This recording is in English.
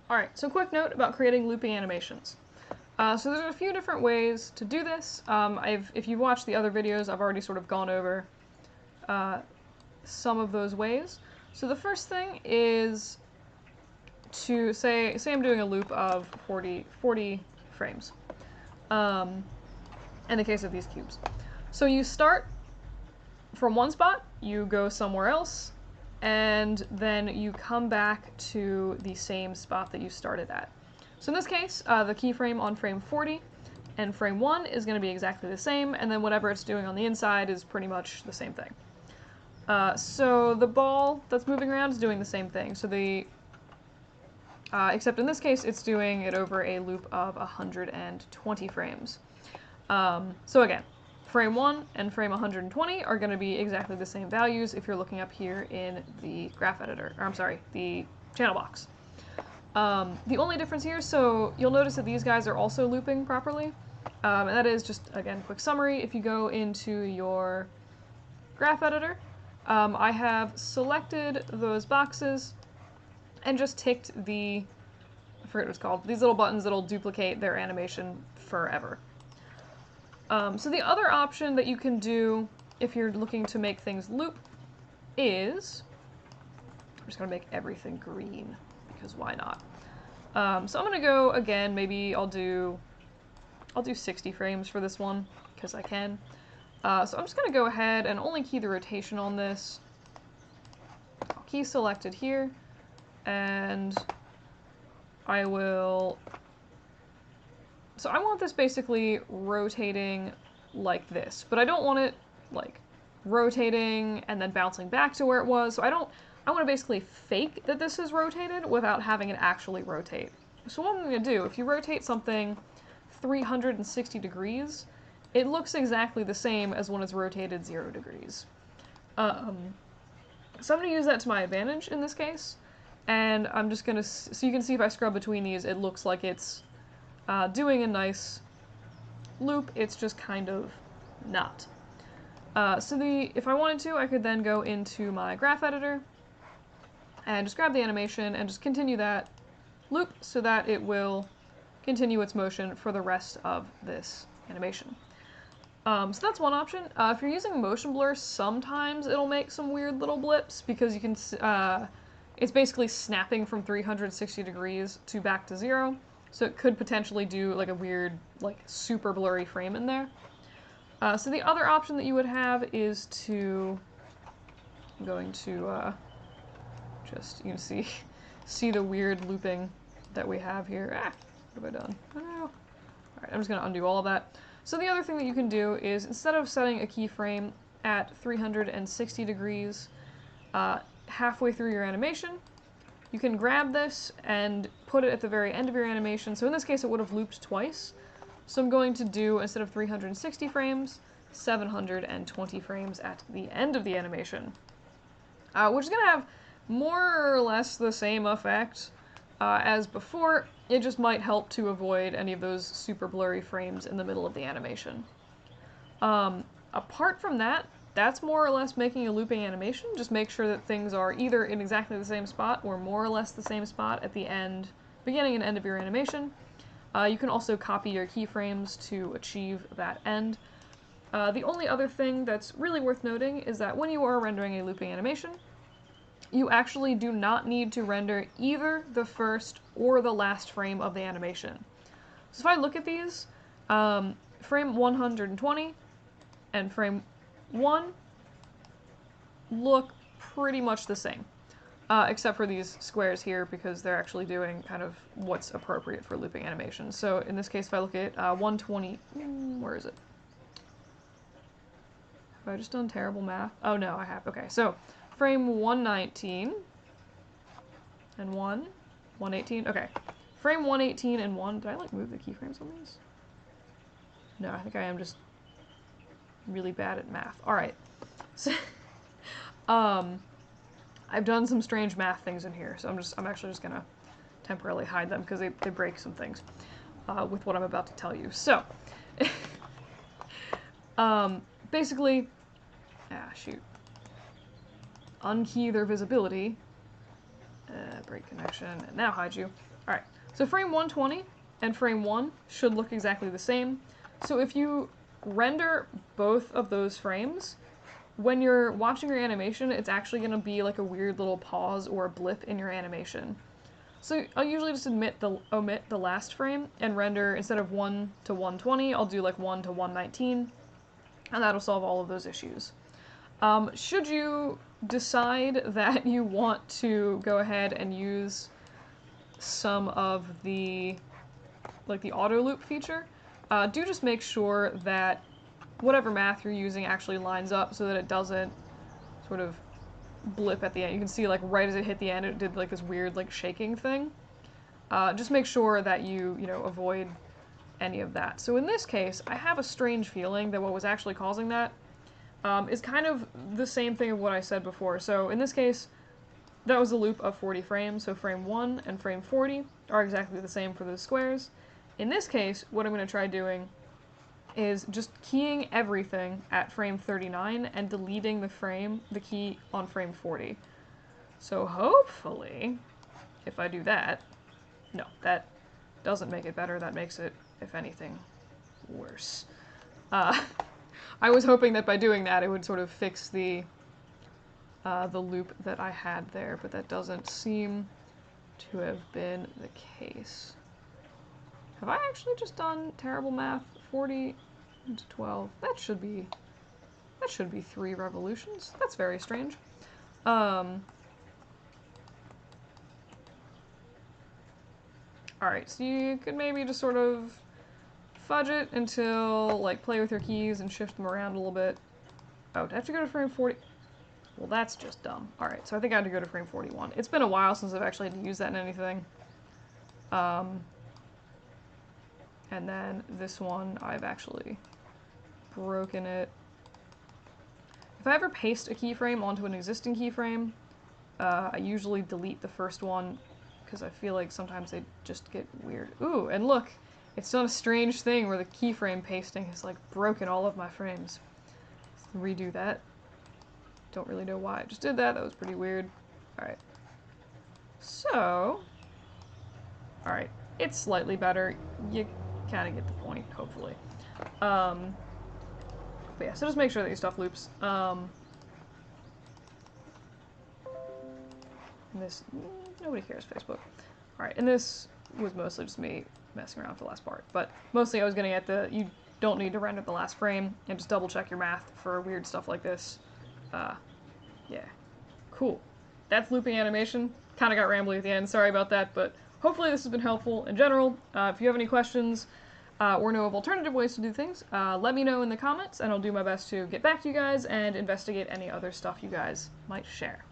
Alright, so quick note about creating looping animations. So there's a few different ways to do this. If you've watched the other videos, I've already sort of gone over some of those ways. So the first thing is to say I'm doing a loop of 40 frames in the case of these cubes. So you start from one spot, you go somewhere else, and then you come back to the same spot that you started at. So in this case, the keyframe on frame 40 and frame 1 is going to be exactly the same, and then whatever it's doing on the inside is pretty much the same thing. So the ball that's moving around is doing the same thing. So except in this case, it's doing it over a loop of 120 frames. So again, frame 1 and frame 120 are going to be exactly the same values if you're looking up here in the graph editor, or I'm sorry, the channel box. The only difference here, so you'll notice that these guys are also looping properly, and that is just, again, quick summary. If you go into your graph editor, I have selected those boxes and just ticked I forget what it's called, these little buttons that'll duplicate their animation forever. So the other option that you can do if you're looking to make things loop is, I'm just going to make everything green, because why not? So I'm going to go, again, maybe I'll do 60 frames for this one, because I can. So I'm just going to go ahead and only key the rotation on this. I'll key selected here, and I will... So I want this basically rotating like this, but I don't want it, like, rotating and then bouncing back to where it was, so I want to basically fake that this is rotated without having it actually rotate. So what I'm going to do, if you rotate something 360 degrees, it looks exactly the same as when it's rotated 0 degrees. So I'm going to use that to my advantage in this case, and I'm just going to, so you can see if I scrub between these, it looks like it's doing a nice loop, it's just kind of not. If I wanted to, I could then go into my graph editor and just grab the animation and just continue that loop so that it will continue its motion for the rest of this animation. So that's one option. If you're using motion blur, sometimes it'll make some weird little blips because you can, it's basically snapping from 360 degrees to back to 0. So it could potentially do like a weird, like super blurry frame in there. So the other option that you would have is to, I'm going to just, you can see the weird looping that we have here. Ah, what have I done? Oh no. Alright, I'm just going to undo all of that. So the other thing that you can do is, instead of setting a keyframe at 360 degrees halfway through your animation, you can grab this and put it at the very end of your animation. So in this case, it would have looped twice. So I'm going to do, instead of 360 frames, 720 frames at the end of the animation, which is going to have more or less the same effect as before. It just might help to avoid any of those super blurry frames in the middle of the animation. Apart from that, that's more or less making a looping animation. Just make sure that things are either in exactly the same spot or more or less the same spot at the end, beginning and end of your animation. You can also copy your keyframes to achieve that end. The only other thing that's really worth noting is that when you are rendering a looping animation, you actually do not need to render either the first or the last frame of the animation. So if I look at these, frame 120 and frame 1 look pretty much the same, except for these squares here because they're actually doing kind of what's appropriate for looping animation. So in this case, if I look at 120, where is it? Have I just done terrible math? Oh no, I have. Okay, so frame 119 and 118. Okay, frame 118 and 1. Did I like move the keyframes on these? No, I think I am just really bad at math. All right. So, I've done some strange math things in here, so I'm actually just gonna temporarily hide them because they break some things with what I'm about to tell you. So, basically, unkey their visibility. break connection, and now hide you. Alright, so frame 120 and frame 1 should look exactly the same. So if you render both of those frames, when you're watching your animation, it's actually going to be like a weird little pause or a blip in your animation. So I'll usually just omit the last frame and render, instead of 1 to 120, I'll do like 1 to 119, and that'll solve all of those issues. Should you decide that you want to go ahead and use some of the, like the auto loop feature, do just make sure that whatever math you're using actually lines up so that it doesn't sort of blip at the end. You can see like right as it hit the end, it did like this weird like shaking thing. Just make sure that you avoid any of that. So in this case, I have a strange feeling that what was actually causing that is kind of the same thing of what I said before. So in this case, that was a loop of 40 frames, so frame 1 and frame 40 are exactly the same for those squares. In this case, what I'm going to try doing is just keying everything at frame 39 and deleting the key on frame 40. So hopefully, if I do that, no, that doesn't make it better, that makes it, if anything, worse. I was hoping that by doing that it would sort of fix the loop that I had there, but that doesn't seem to have been the case. Have I actually just done terrible math? 40 into 12. That should be 3 revolutions. That's very strange. Alright, so you could maybe just sort of fudge it until, like, play with your keys and shift them around a little bit. Oh, do I have to go to frame 40? Well, that's just dumb. Alright, so I think I have to go to frame 41. It's been a while since I've actually had to use that in anything. And then this one, I've actually broken it. If I ever paste a keyframe onto an existing keyframe, I usually delete the first one because I feel like sometimes they just get weird. Ooh, and look, it's done a strange thing where the keyframe pasting has like broken all of my frames. Let's redo that. Don't really know why I just did that. That was pretty weird. Alright. So, alright, it's slightly better. You kind of get the point, hopefully. But yeah, so just make sure that your stuff loops. This, nobody cares, Facebook. Alright, and this was mostly just me messing around for the last part, but mostly I was getting at you don't need to render the last frame, and just double check your math for weird stuff like this. Yeah. Cool. That's looping animation. Kind of got rambly at the end, sorry about that, but hopefully this has been helpful in general. If you have any questions, or know of alternative ways to do things, let me know in the comments, and I'll do my best to get back to you guys and investigate any other stuff you guys might share.